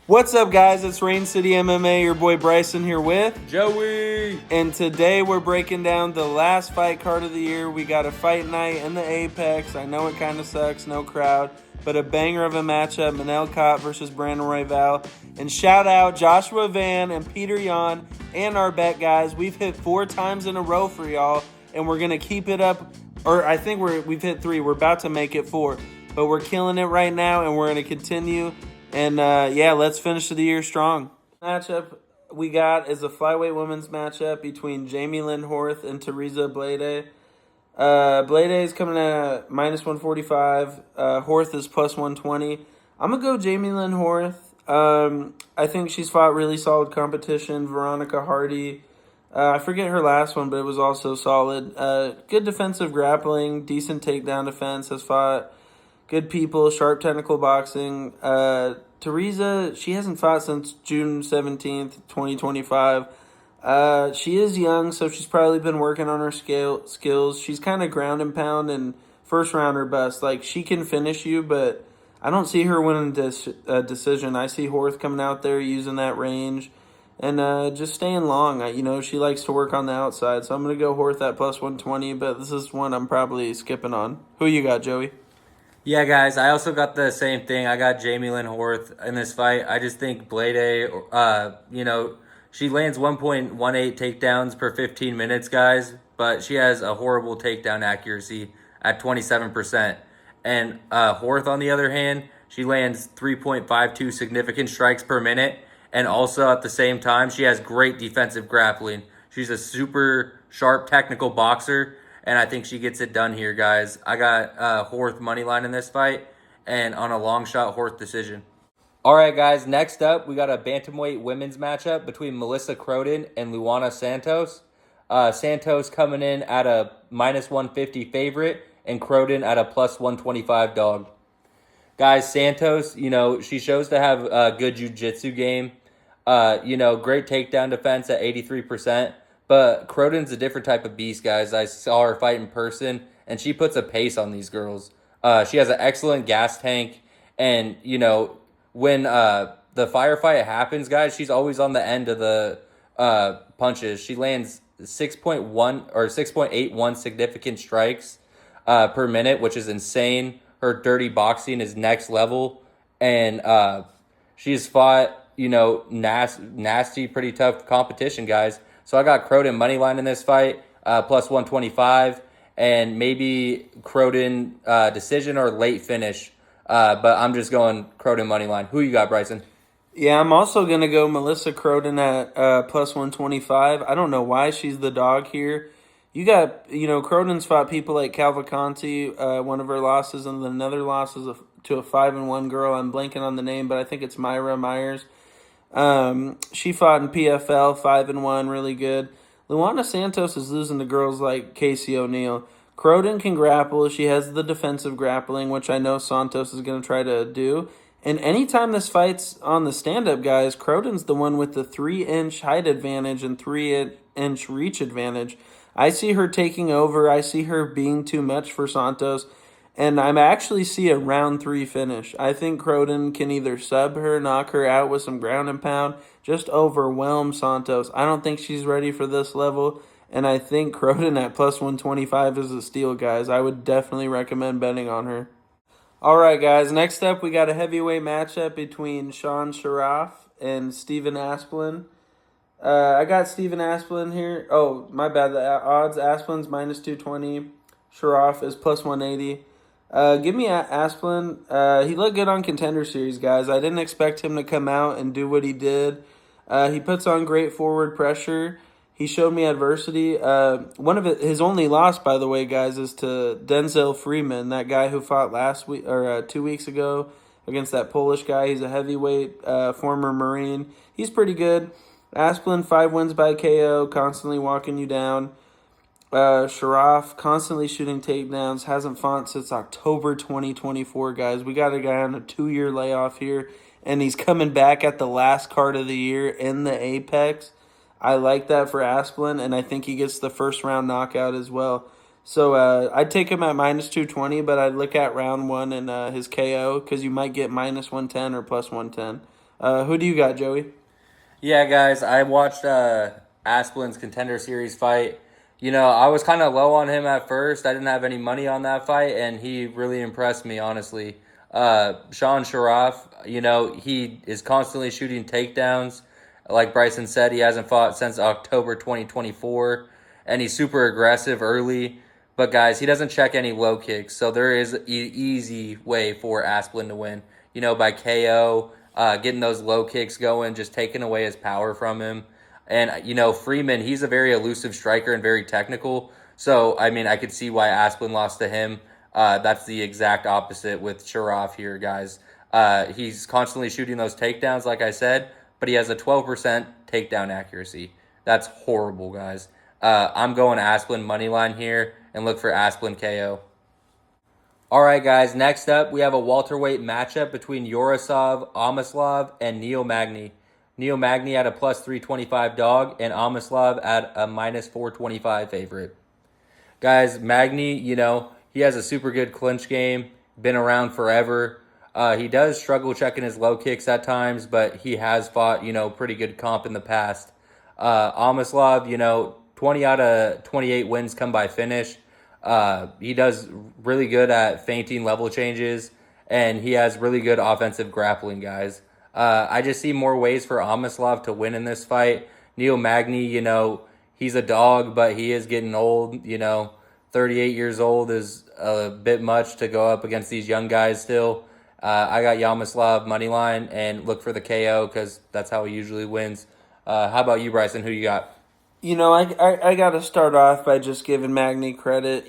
What's up, guys? It's Rain City MMA. Your boy Bryson here with Joey. And today we're breaking down the last fight card of the year. We got a fight night in the Apex. I know it kind of sucks, no crowd, but a banger of a matchup. Manel Kape versus Brandon Royval. And shout out Joshua Van and Peter Yan and our bet guys. We've hit 4 times in a row for y'all, and we're going to keep it up. Or I think we've hit 3. We're about to make it 4. But we're killing it right now, and we're going to continue. And, let's finish the year strong. Matchup we got is a flyweight women's matchup between Jamie Lynn Horth and Teresa Blade. Blade is coming at minus 145. Horth is plus 120. I'm going to go Jamie Lynn Horth. I think she's fought really solid competition. Veronica Hardy. I forget her last one, but it was also solid. Good defensive grappling, decent takedown defense, has fought good people, sharp technical boxing. Teresa, she hasn't fought since June 17th, 2025. She is young, so she's probably been working on her skills. She's kind of ground and pound and first rounder bust. Like, she can finish you, but I don't see her winning this decision. I see Horth coming out there using that range and just staying long. She likes to work on the outside, so I'm going to go Horth at plus 120, but this is one I'm probably skipping on. Who you got, Joey? Yeah, guys, I also got the same thing. I got Jamie Lynn Horth in this fight. I just think Blade, she lands 1.18 takedowns per 15 minutes, guys, but she has a horrible takedown accuracy at 27%. And Horth, on the other hand, she lands 3.52 significant strikes per minute, and also at the same time, she has great defensive grappling. She's a super sharp technical boxer, and I think she gets it done here, guys. I got Horth money line in this fight, and on a long shot, Horth decision. All right, guys. Next up, we got a bantamweight women's matchup between Melissa Croden and Luana Santos. Santos coming in at a minus 150 favorite, and Croden at a plus 125 dog. Guys, Santos, she shows to have a good jiu-jitsu game. Great takedown defense at 83%. But Croden's a different type of beast, guys. I saw her fight in person, and she puts a pace on these girls. She has an excellent gas tank, and, when the firefight happens, guys, she's always on the end of the punches. She lands 6.1 or 6.81 significant strikes per minute, which is insane. Her dirty boxing is next level, and she's fought, nasty, pretty tough competition, guys. So I got Croden money line in this fight, plus 125, and maybe Croden decision or late finish. But I'm just going Croden money line. Who you got, Bryson? Yeah, I'm also going to go Melissa Croden at plus 125. I don't know why she's the dog here. You got, Croden's fought people like Cavalcanti, one of her losses, and then another loss is to a 5-1 girl. I'm blanking on the name, but I think it's Myra Myers. She fought in PFL, 5-1, really good. Luana Santos is losing to girls like Casey O'Neill. Croden can grapple. She has the defensive grappling, which I know Santos is going to try to do. And anytime this fight's on the stand-up, guys, Croden's the one with the 3-inch height advantage and 3-inch reach advantage. I see her taking over. I see her being too much for Santos. And I actually see a round 3 finish. I think Croden can either sub her, knock her out with some ground and pound, just overwhelm Santos. I don't think she's ready for this level, and I think Croden at plus 125 is a steal, guys. I would definitely recommend betting on her. All right, guys, next up we got a heavyweight matchup between Sean Sharaf and Steven Asplin. I got Steven Asplin here. Oh, my bad. The odds, Asplin's minus 220. Sharaf is plus 180. Give me Asplin. He looked good on Contender Series, guys. I didn't expect him to come out and do what he did. He puts on great forward pressure. He showed me adversity. One of his only loss, by the way, guys, is to Denzel Freeman, that guy who fought last week or 2 weeks ago against that Polish guy. He's a heavyweight, former Marine. He's pretty good. Asplin, 5 wins by KO, constantly walking you down. Sharaf constantly shooting takedowns, hasn't fought since October 2024, guys. We got a guy on a 2-year layoff here, and he's coming back at the last card of the year in the Apex. I like that for Asplin, and I think he gets the first round knockout as well. So I'd take him at minus 220, but I'd look at round 1 and his KO because you might get minus 110 or plus 110. Who do you got, Joey? Yeah, guys, I watched Asplin's Contender Series fight. I was kind of low on him at first. I didn't have any money on that fight, and he really impressed me, honestly. Sean Sharaf, he is constantly shooting takedowns. Like Bryson said, he hasn't fought since October 2024, and he's super aggressive early. But, guys, he doesn't check any low kicks, so there is an easy way for Asplin to win, by KO, getting those low kicks going, just taking away his power from him. And, Freeman, he's a very elusive striker and very technical. So, I mean, I could see why Asplin lost to him. That's the exact opposite with Sharaf here, guys. He's constantly shooting those takedowns, like I said, but he has a 12% takedown accuracy. That's horrible, guys. I'm going Asplin moneyline here and look for Asplin KO. All right, guys. Next up, we have a welterweight matchup between Yorosov, Amaslav, and Neil Magny. Neil Magny at a plus 325 dog, and Amaslav at a minus 425 favorite. Guys, Magny, he has a super good clinch game, been around forever. He does struggle checking his low kicks at times, but he has fought, pretty good comp in the past. Amaslav, 20 out of 28 wins come by finish. He does really good at feinting level changes, and he has really good offensive grappling, guys. I just see more ways for Amaslav to win in this fight. Neil Magny, he's a dog, but he is getting old. 38 years old is a bit much to go up against these young guys still. I got Yaroslav moneyline and look for the KO because that's how he usually wins. How about you, Bryson? Who you got? I got to start off by just giving Magny credit.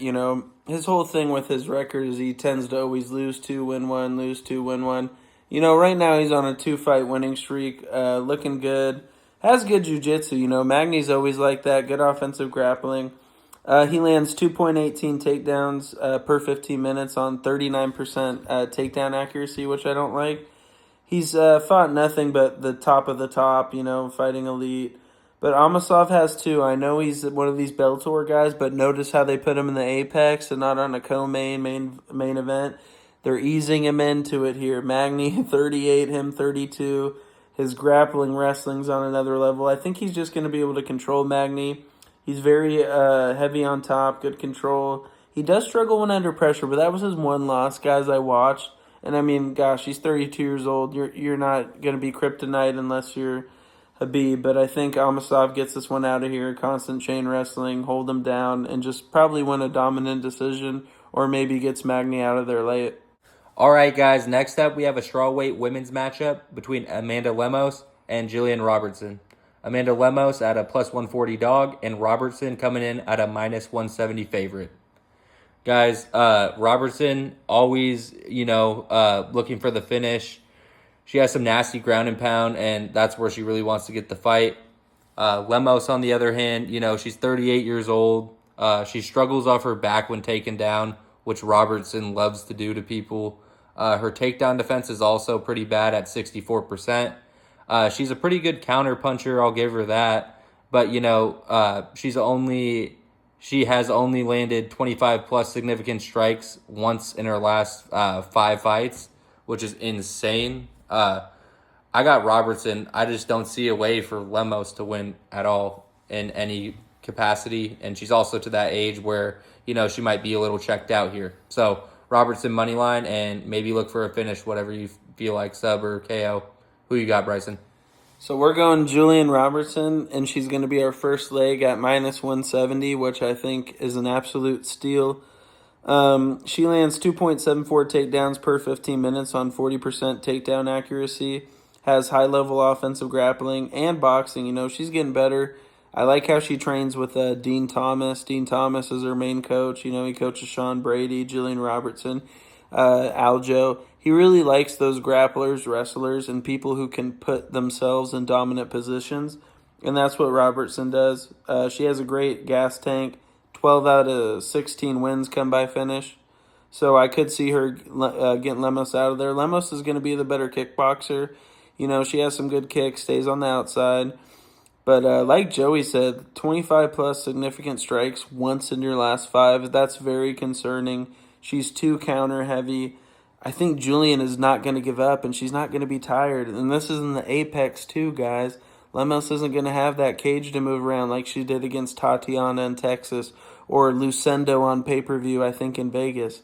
His whole thing with his record is he tends to always lose two, win one, lose two, win one. Right now he's on a 2-fight winning streak, looking good. Has good jiu-jitsu. Magny's always like that, good offensive grappling. He lands 2.18 takedowns per 15 minutes on 39% takedown accuracy, which I don't like. He's fought nothing but the top of the top, fighting elite. But Amaslav has two. I know he's one of these Bellator guys, but notice how they put him in the Apex and not on a main event. They're easing him into it here. Magny, 38, him 32. His grappling wrestling's on another level. I think he's just going to be able to control Magny. He's very heavy on top, good control. He does struggle when under pressure, but that was his one loss, guys, I watched. And I mean, gosh, he's 32 years old. You're not going to be kryptonite unless you're Habib, but I think Amaslav gets this one out of here. Constant chain wrestling, hold him down, and just probably win a dominant decision, or maybe gets Magny out of there late. All right, guys. Next up, we have a strawweight women's matchup between Amanda Lemos and Jillian Robertson. Amanda Lemos at a plus 140 dog, and Robertson coming in at a minus 170 favorite. Guys, Robertson always, looking for the finish. She has some nasty ground and pound, and that's where she really wants to get the fight. Lemos, on the other hand, she's 38 years old. She struggles off her back when taken down, which Robertson loves to do to people. Her takedown defense is also pretty bad at 64%. She's a pretty good counter puncher, I'll give her that. But, she has only landed 25 plus significant strikes once in her last 5 fights, which is insane. I got Robertson. I just don't see a way for Lemos to win at all in any capacity. And she's also to that age where, she might be a little checked out here. So Robertson moneyline and maybe look for a finish, whatever you feel like, sub or KO. Who you got, Bryson? So we're going Julian Robertson, and she's going to be our first leg at minus 170, which I think is an absolute steal. She lands 2.74 takedowns per 15 minutes on 40% takedown accuracy, has high-level offensive grappling and boxing. She's getting better. I like how she trains with Dean Thomas. Dean Thomas is her main coach. He coaches Sean Brady, Jillian Robertson, Aljo. He really likes those grapplers, wrestlers, and people who can put themselves in dominant positions, and that's what Robertson does. She has a great gas tank. 12 out of 16 wins come by finish. So I could see her getting Lemos out of there. Lemos is going to be the better kickboxer. She has some good kicks, stays on the outside. But like Joey said, 25 plus significant strikes once in your last 5. That's very concerning. She's too counter heavy. I think Julian is not going to give up, and she's not going to be tired. And this is in the Apex too, guys. Lemos isn't going to have that cage to move around like she did against Tatiana in Texas or Lucendo on pay-per-view, I think, in Vegas.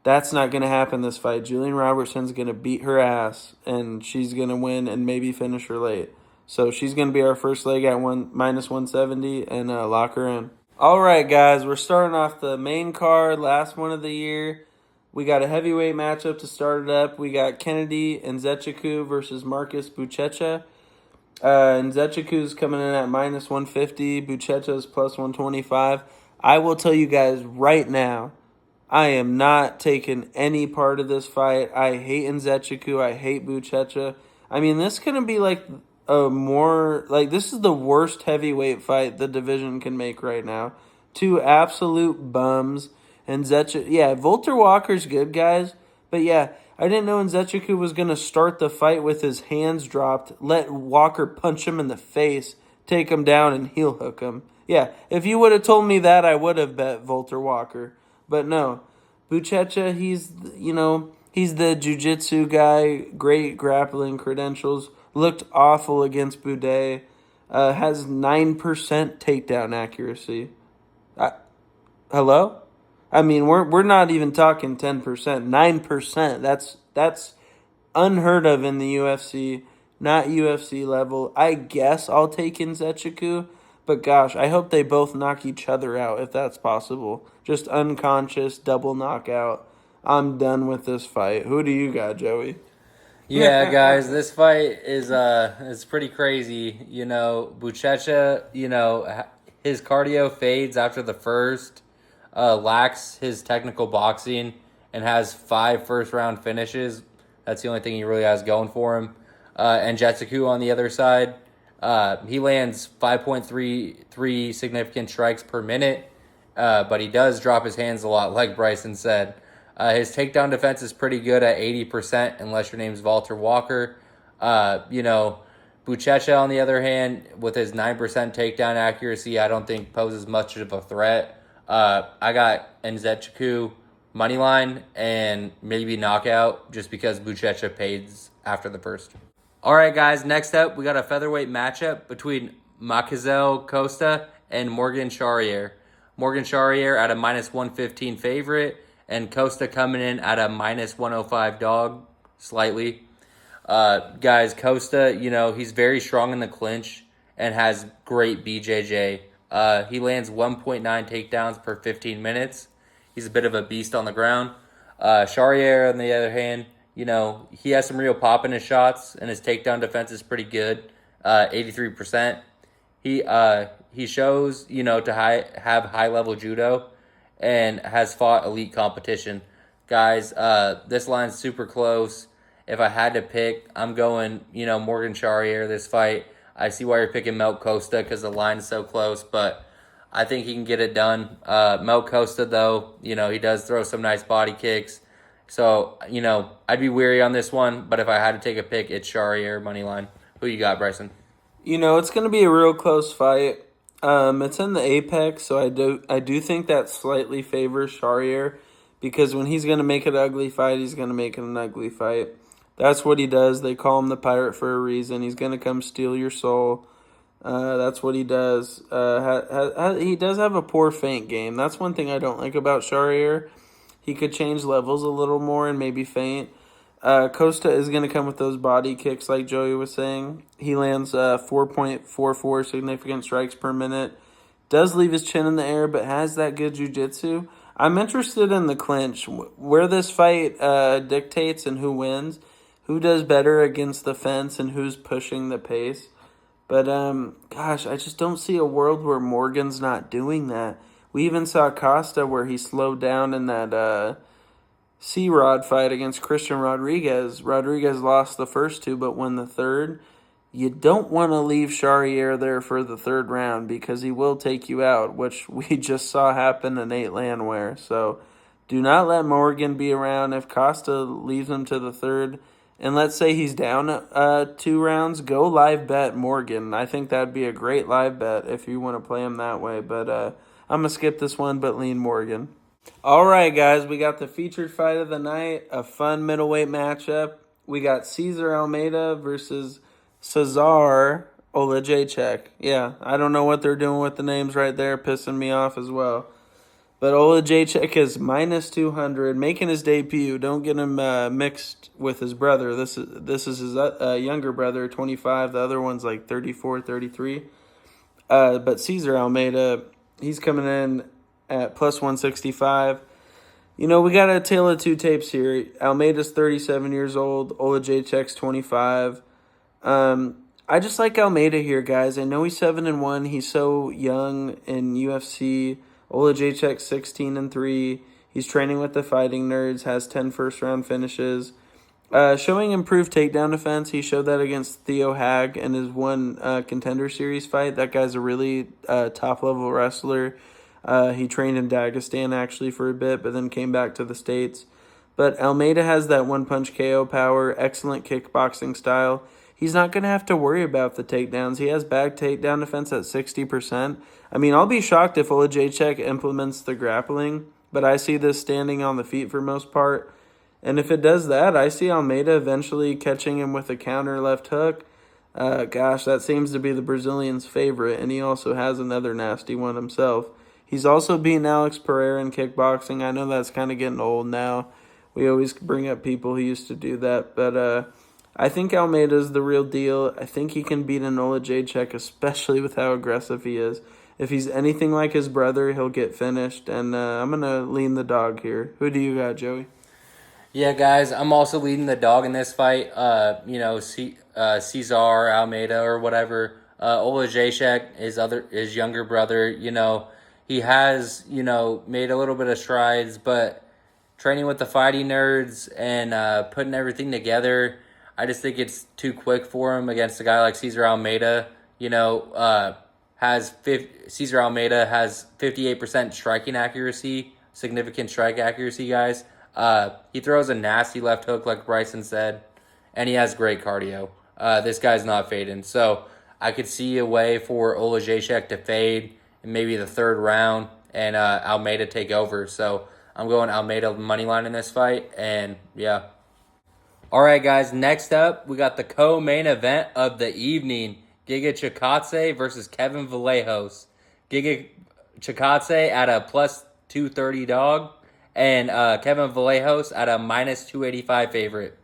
That's not going to happen this fight. Julian Robertson's going to beat her ass, and she's going to win and maybe finish her late. So she's going to be our first leg at minus 170 and lock her in. All right, guys, we're starting off the main card, last one of the year. We got a heavyweight matchup to start it up. We got Kennedy and Nzechukwu versus Marcus Buchecha. Nzechukwu coming in at minus 150. Buchecha's plus 125. I will tell you guys right now, I am not taking any part of this fight. I hate Nzechukwu. I hate Buchecha. I mean, this is going to be like this is the worst heavyweight fight the division can make right now. Two absolute bums. And Volter Walker's good, guys. But yeah, I didn't know Nzechukwu was going to start the fight with his hands dropped, let Walker punch him in the face, take him down, and heel hook him. Yeah, if you would have told me that, I would have bet Volter Walker. But no, Buchecha, he's the jiu-jitsu guy, great grappling credentials, looked awful against Boudet, has 9% takedown accuracy. Hello? I mean, we're not even talking 10%, 9%. That's unheard of in the UFC, not UFC level. I guess I'll take Nzechukwu, but gosh, I hope they both knock each other out if that's possible. Just unconscious, double knockout. I'm done with this fight. Who do you got, Joey? Yeah, guys, this fight is pretty crazy. Buchecha, his cardio fades after the first. Lacks his technical boxing and has 5 first-round finishes. That's the only thing he really has going for him. And Nzechukwu on the other side, he lands 5.33 significant strikes per minute, but he does drop his hands a lot, like Bryson said. His takedown defense is pretty good at 80%, unless your name's Volter Walker. Buchecha, on the other hand, with his 9% takedown accuracy, I don't think poses much of a threat. I got Nzechukwu money line and maybe knockout just because Buchecha pays after the first. All right, guys, next up, we got a featherweight matchup between Makizel Costa and Morgan Charrier. Morgan Charrier at a minus 115 favorite and Costa coming in at a minus 105 dog, slightly. Guys, Costa, he's very strong in the clinch and has great BJJ. He lands 1.9 takedowns per 15 minutes. He's a bit of a beast on the ground. Charrier, on the other hand, he has some real pop in his shots, and his takedown defense is pretty good, 83%. He shows, to have high-level judo and has fought elite competition. Guys, this line's super close. If I had to pick, I'm going, Morgan Charrier this fight. I see why you're picking Mel Costa because the line is so close, but I think he can get it done. Mel Costa, though, he does throw some nice body kicks. So, I'd be weary on this one, but if I had to take a pick, it's Charrier money line. Who you got, Bryson? It's going to be a real close fight. It's in the Apex, so I do think that slightly favors Charrier because when he's going to make it an ugly fight, he's going to make it an ugly fight. That's what he does. They call him the pirate for a reason. He's going to come steal your soul. That's what he does. He does have a poor feint game. That's one thing I don't like about Charrier. He could change levels a little more and maybe feint. Costa is going to come with those body kicks like Joey was saying. He lands 4.44 significant strikes per minute. Does leave his chin in the air, but has that good jiu-jitsu. I'm interested in the clinch. Where this fight dictates and who wins. Who does better against the fence and who's pushing the pace. But, gosh, I just don't see a world where Morgan's not doing that. We even saw Costa where he slowed down in that C-Rod fight against Christian Rodriguez. Rodriguez lost the first 2 but won the third. You don't want to leave Charrier there for the third round because he will take you out, which we just saw happen to Nate Landwehr. So do not let Morgan be around. If Costa leaves him to the third, and let's say he's down 2 rounds, go live bet Morgan. I think that'd be a great live bet if you want to play him that way. But I'm going to skip this one, but lean Morgan. All right, guys, we got the featured fight of the night, a fun middleweight matchup. We got Cesar Almeida versus Cesar Olajaychek. Yeah, I don't know what they're doing with the names right there, pissing me off as well. But Olajaychek is minus 200, making his debut. Don't get him mixed with his brother. This is his younger brother, 25. The other one's like 34, 33. But Cesar Almeida, he's coming in at plus 165. You know, we got a tale of two tapes here. Almeida's 37 years old. Olajaychek's 25. I just like Almeida here, guys. I know he's 7-1. He's so young in UFC. Olajaychek 16-3. He's training with the Fighting Nerds. Has 10 first-round finishes. Showing improved takedown defense. He showed that against Theo Hag in his one Contender Series fight. That guy's a really top-level wrestler. He trained in Dagestan actually for a bit, but then came back to the States. But Almeida has that one-punch KO power, excellent kickboxing style. He's not going to have to worry about the takedowns. He has bag takedown defense at 60%. I mean, I'll be shocked if Olajaychek implements the grappling, but I see this standing on the feet for most part. And if it does that, I see Almeida eventually catching him with a counter left hook. Gosh, that seems to be the Brazilian's favorite, and he also has another nasty one himself. He's also beaten Alex Pereira in kickboxing. I know that's kind of getting old now. We always bring up people who used to do that, but I think Almeida's the real deal. I think he can beat an Olajaychek, especially with how aggressive he is. If he's anything like his brother, he'll get finished, and I'm going to lean the dog here. Who do you got, Joey? Yeah, guys, I'm also leading the dog in this fight. Cesar Almeida or whatever. Olajaychek, his younger brother. He has made a little bit of strides, but training with the Fighting Nerds and putting everything together, I just think it's too quick for him against a guy like Cesar Almeida. Cesar Almeida has 58% striking accuracy, significant strike accuracy, guys. He throws a nasty left hook, like Bryson said, and he has great cardio. This guy's not fading. So I could see a way for Olajaychek to fade in maybe the third round and Almeida take over. So I'm going Almeida money line in this fight, and yeah. All right, guys, next up, we got the co-main event of the evening. Giga Chikadze versus Kevin Vallejos. Giga Chikadze at a plus 230 dog, and Kevin Vallejos at a minus 285 favorite.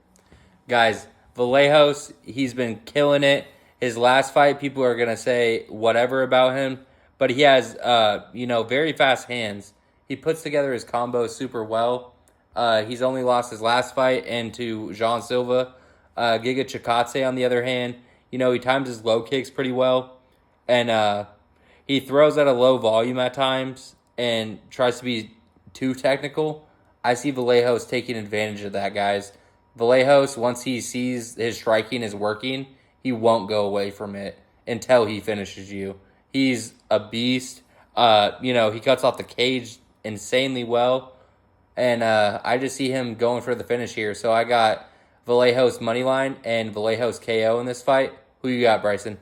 Guys, Vallejos, he's been killing it. His last fight, people are going to say whatever about him, but he has, very fast hands. He puts together his combos super well. He's only lost his last fight and to Jean Silva. Giga Chikadze, on the other hand, he times his low kicks pretty well, and he throws at a low volume at times and tries to be too technical. I see Vallejos taking advantage of that, guys. Vallejos, once he sees his striking is working, he won't go away from it until he finishes you. He's a beast. He cuts off the cage insanely well. And I just see him going for the finish here. So I got Vallejos money line and Vallejos KO in this fight. Who you got, Bryson?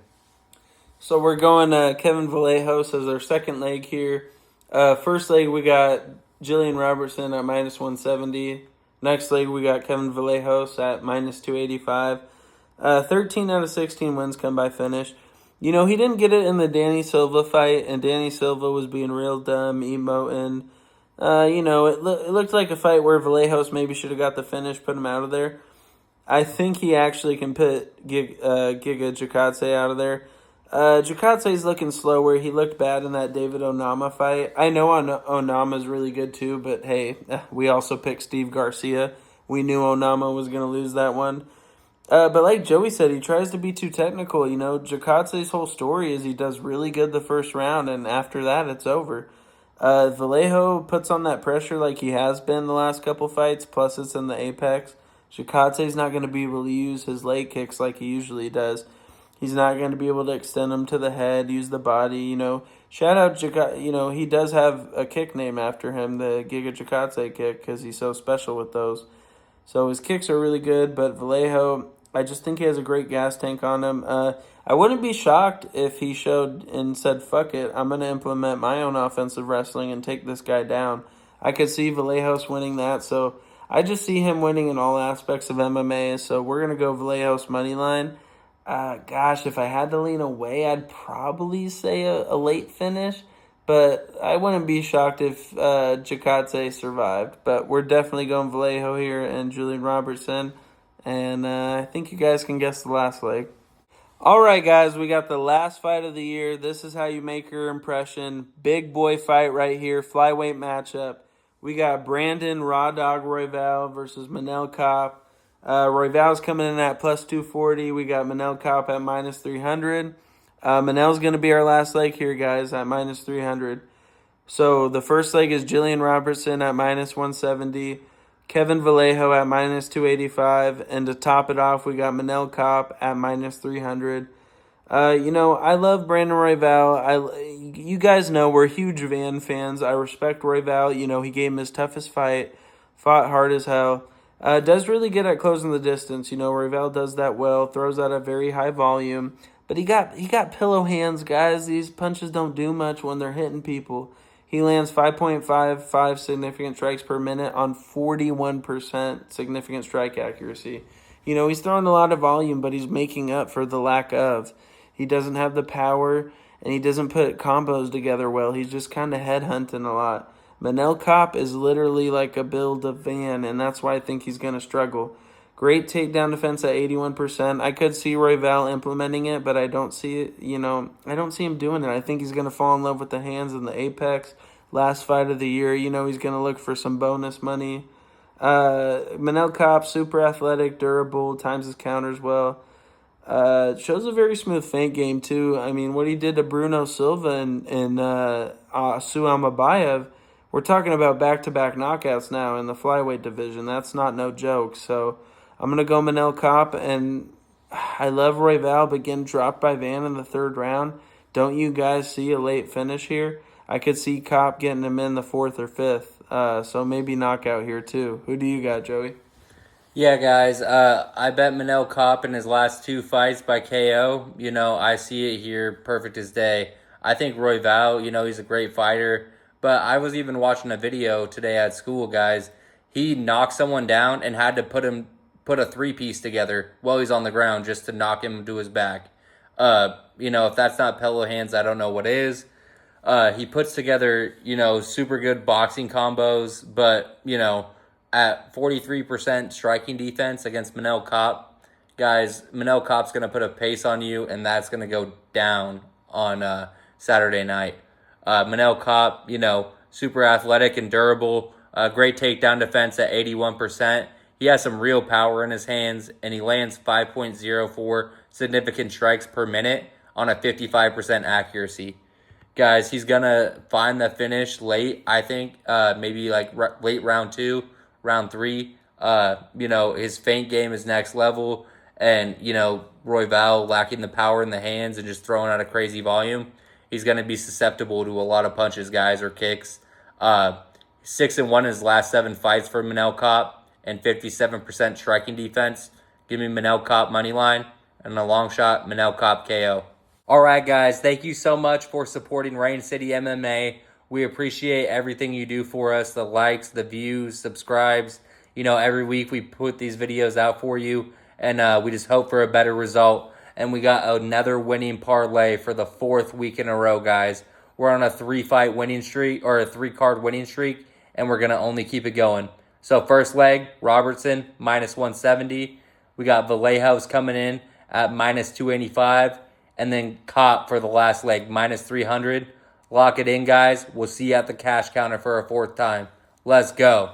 So we're going Kevin Vallejos as our second leg here. First leg, we got Jillian Robertson at minus 170. Next leg, we got Kevin Vallejos at minus 285. 13 out of 16 wins come by finish. He didn't get it in the Danny Silva fight, and Danny Silva was being real dumb, emoting. It looked like a fight where Vallejos maybe should have got the finish, put him out of there. I think he actually can put Giga Chikadze out of there. Chikadze's looking slower. He looked bad in that David Onama fight. I know Onama's really good too, but hey, we also picked Steve Garcia. We knew Onama was going to lose that one. But like Joey said, he tries to be too technical. Chikadze's whole story is he does really good the first round, and after that, it's over. Vallejo puts on that pressure like he has been the last couple fights, plus it's in the apex. Chikadze's not going to be able to use his leg kicks like he usually does. He's not going to be able to extend them to the head, use the body, Shout out Chikadze, he does have a kick name after him, the Giga Chikadze kick, because he's so special with those. So his kicks are really good, but Vallejo, I just think he has a great gas tank on him. I wouldn't be shocked if he showed and said, fuck it, I'm going to implement my own offensive wrestling and take this guy down. I could see Vallejos winning that. So I just see him winning in all aspects of MMA. So we're going to go Vallejos money line. Gosh, if I had to lean away, I'd probably say a late finish. But I wouldn't be shocked if Jacate survived. But we're definitely going Vallejo here and Julian Robertson. And I think you guys can guess the last leg. All right, guys, we got the last fight of the year. This is how you make your impression. Big boy fight right here, flyweight matchup. We got Brandon Raw Dog Royval versus Manel Kape. Royval's coming in at plus 240. We got Manel Kape at minus 300. Manel's going to be our last leg here, guys, at minus 300. So the first leg is Jillian Robertson at minus 170. Kevin Vallejo at minus 285. And to top it off, we got Manel Kape at minus 300. I love Brandon Royval. You guys know we're huge Van fans. I respect Royval. He gave him his toughest fight, fought hard as hell. Does really good at closing the distance. Royval does that well, throws at a very high volume. But he got pillow hands, guys. These punches don't do much when they're hitting people. He lands 5.55 significant strikes per minute on 41% significant strike accuracy. He's throwing a lot of volume, but he's making up for the lack of. He doesn't have the power, and he doesn't put combos together well. He's just kind of headhunting a lot. Manel Kape is literally like a build of Van, and that's why I think he's going to struggle. Great takedown defense at 81%. I could see Royval implementing it, but I don't see it. I don't see him doing it. I think he's going to fall in love with the hands and the apex. Last fight of the year, he's going to look for some bonus money. Manel Kape, super athletic, durable, times his counters well. Shows a very smooth feint game, too. I mean, what he did to Bruno Silva and Suamabayev, we're talking about back-to-back knockouts now in the flyweight division. That's not no joke. So I'm going to go Manel Kape, and I love Royval, but getting dropped by Van in the third round. Don't you guys see a late finish here? I could see Kape getting him in the fourth or fifth. So maybe knockout here, too. Who do you got, Joey? Yeah, guys, I bet Manel Kape in his last two fights by KO. I see it here, perfect as day. I think Royval, he's a great fighter. But I was even watching a video today at school, guys. He knocked someone down and had to put a three-piece together while he's on the ground just to knock him to his back. If that's not pillow hands, I don't know what is. He puts together, super good boxing combos, but, at 43% striking defense against Manel Kape, guys, Manel Kape's going to put a pace on you, and that's going to go down on Saturday night. Manel Kape, super athletic and durable, great takedown defense at 81%. He has some real power in his hands, and he lands 5.04 significant strikes per minute on a 55% accuracy. Guys, he's going to find the finish late, I think, maybe like late round 2, round 3. His feint game is next level, and, Royval lacking the power in the hands and just throwing out a crazy volume. He's going to be susceptible to a lot of punches, guys, or kicks. 6-1 in his last 7 fights for Manel Kape and 57% striking defense. Give me Manel Kape money line and a long shot, Manel Kape KO. All right, guys, thank you so much for supporting Rain City MMA. We appreciate everything you do for us, the likes, the views, subscribes. Every week we put these videos out for you, and we just hope for a better result. And we got another winning parlay for the 4th week in a row, guys. We're on a 3-fight winning streak, or a 3-card winning streak, and we're going to only keep it going. So first leg, Robertson, minus 170. We got Vallejos coming in at minus 285. And then Kape for the last leg, minus 300. Lock it in, guys. We'll see you at the cash counter for a 4th time. Let's go.